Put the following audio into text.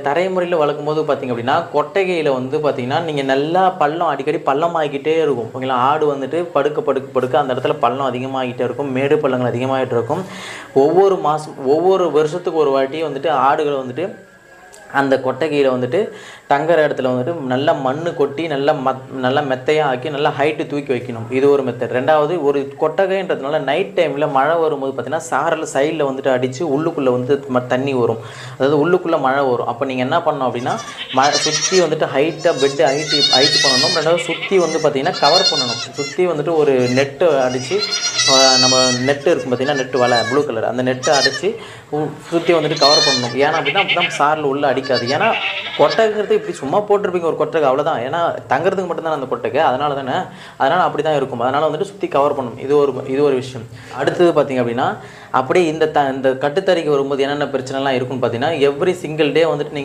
தரைமுறையில வளர்க்கும்போது பார்த்தீங்க அப்படின்னா, கொட்டகையில வந்து பார்த்தீங்கன்னா, நீங்க நல்லா பள்ளம் அடிக்கடி பள்ளமாகிக்கிட்டே இருக்கும். ஓகேங்களா? ஆடு வந்துட்டு படுக்க அந்த இடத்துல பள்ளம் அதிகமாகிட்டே இருக்கும். மேடு பள்ளங்கள் அதிகமாகிட்டு இருக்கும். ஒவ்வொரு வருஷத்துக்கு ஒரு வாட்டி வந்துட்டு ஆடுகள வந்துட்டு அந்த கொட்டகையில வந்துட்டு தங்குற இடத்துல வந்துட்டு நல்லா மண்ணு கொட்டி நல்லா மெத்தையா ஆக்கி நல்லா ஹைட்டு தூக்கி வைக்கணும். இது ஒரு மெத்தட். 2வது ஒரு கொட்டகைன்றதுனால நைட் டைம்ல மழை வரும்போது பார்த்தீங்கன்னா, சாரல் சைடுல வந்துட்டு அடிச்சு உள்ளுக்குள்ள வந்து தண்ணி வரும். அதாவது உள்ளுக்குள்ள மழை வரும். அப்ப நீங்க என்ன பண்ணணும் அப்படின்னா, சுத்தி வந்துட்டு ஹைட்டா பெட் ஹைட் பண்ணணும். 2வது சுத்தி வந்து பார்த்தீங்கன்னா, கவர் பண்ணணும். சுத்தி வந்துட்டு ஒரு நெட் அடிச்சு நம்ம நெட் இருக்கும் பார்த்தீங்கன்னா, நெட் வலை ப்ளூ கலர் அந்த நெட்டை அடிச்சு சுத்தி வந்துட்டு கவர் பண்ணணும். ஏன்னா அப்படின்னா அப்பதான் சாரல் உள்ள அடிக்காது. ஏன்னா கொட்டகைங்கிறது இப்படி சும்மா போட்டிருப்பீங்க ஒரு கொட்டகை அவ்வளோதான். ஏன்னா தங்குறதுக்கு மட்டும்தான் அந்த கொட்டகை. அதனால அப்படி தான் இருக்கும். அதனால வந்துட்டு சுற்றி கவர் பண்ணணும். இது ஒரு விஷயம். அடுத்தது பார்த்தீங்க அப்படின்னா, அப்படியே இந்த கட்டுத்தறிக்கு வரும்போது என்னென்ன பிரச்சனைலாம் இருக்குன்னு பார்த்தீங்கன்னா, எவ்ரி சிங்கிள் டே வந்துட்டு